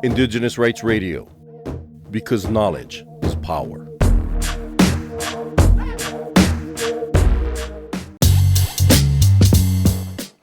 Indigenous Rights Radio, because knowledge is power.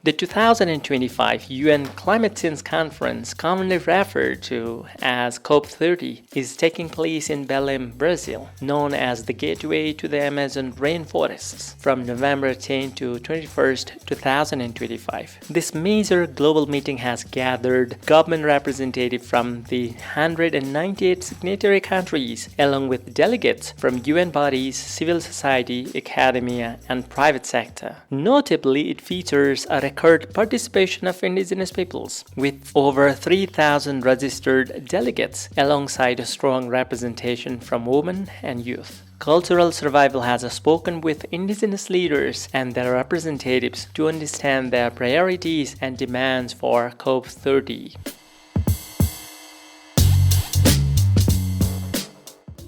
The 2025 UN Climate Change Conference, commonly referred to as COP30, is taking place in Belém, Brazil, known as the gateway to the Amazon rainforests, from November 10 to 21st, 2025. This major global meeting has gathered government representatives from the 198 signatory countries, along with delegates from UN bodies, civil society, academia, and private sector. Notably, it features a record participation of Indigenous peoples, with over 3,000 registered delegates, alongside a strong representation from women and youth. Cultural Survival has spoken with Indigenous leaders and their representatives to understand their priorities and demands for COP30.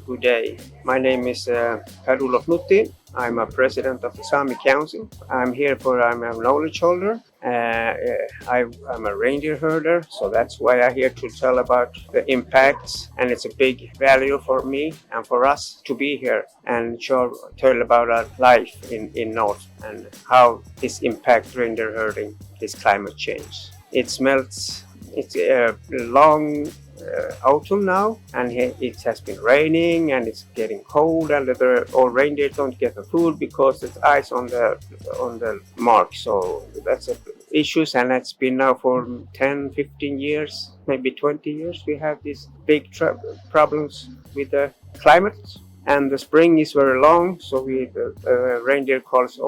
Good day. My name is Olof Nutti. I'm a president of the Sami Council. I'm here I'm a knowledge holder. I'm a reindeer herder, so that's why I'm here to tell about the impacts, and it's a big value for me and for us to be here and tell about our life in North and how this impacts reindeer herding, this climate change. It's a long autumn now, and it has been raining and it's getting cold, and all reindeer don't get the food because there's ice on the mark. So that's issues, and that's been now for 10, 15 years, maybe 20 years. We have these big problems with the climate, and the spring is very long, so reindeer calls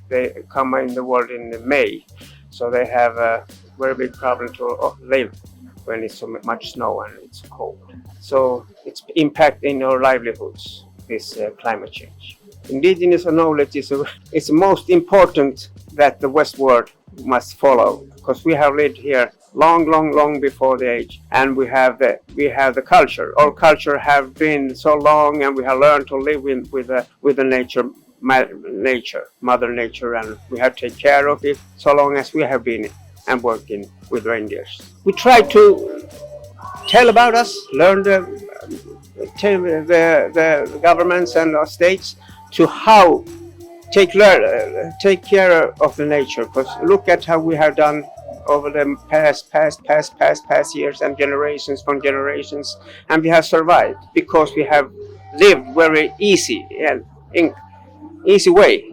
they come in the world in May, so they have a very big problem to live when it's so much snow and it's cold. So it's impacting our livelihoods, this climate change. Indigenous knowledge is most important that the West world must follow, because we have lived here long before the age, and we have the culture. Our culture have been so long, and we have learned to live with the nature, Mother Nature, and we have to take care of it so long as we have been and working with reindeers. We try to tell about us, tell the governments and our states to how take care of the nature. Because look at how we have done over the past years and generations from generations, and we have survived because we have lived very easy and in easy way,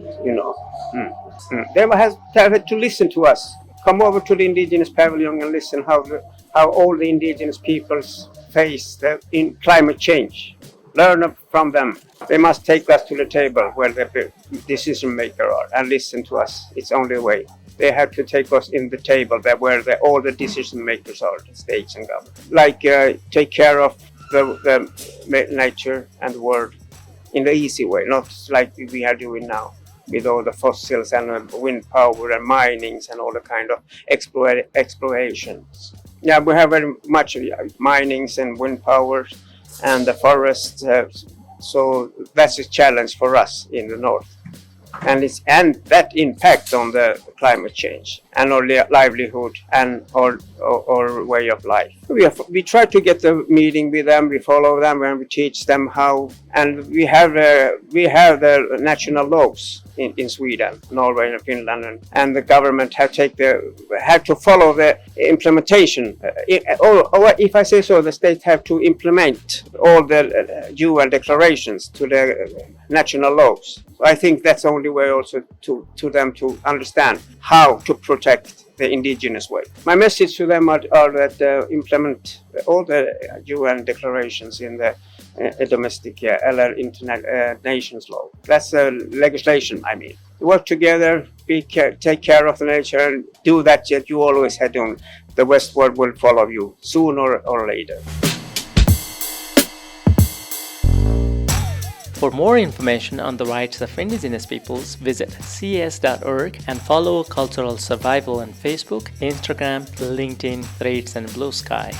They have to listen to us. Come over to the Indigenous Pavilion and listen how all the Indigenous peoples face in climate change. Learn from them. They must take us to the table where the decision makers are and listen to us. It's the only way. They have to take us in the table where all the decision makers are, the states and government. Like take care of the nature and the world in the easy way, not like we are doing now, with all the fossils and wind power and minings and all the kind of explorations. Yeah, we have very much minings and wind power and the forests, so that's a challenge for us in the north. And that impact on the climate change and our livelihood and our way of life. We try to get the meeting with them, we follow them, and we teach them how. And we have the national laws in Sweden, Norway, and Finland, and the government have to follow the implementation. Or if I say so, the state have to implement all the UN declarations to the national laws. I think that's the only way also to them to understand how to protect the indigenous way. My message to them are that implement all the UN declarations in the domestic international nations law. That's legislation, I mean. Work together, take care of the nature, and do that you always had done. The West world will follow you sooner or later. For more information on the rights of Indigenous peoples, visit cs.org and follow Cultural Survival on Facebook, Instagram, LinkedIn, Threads, and Blue Sky.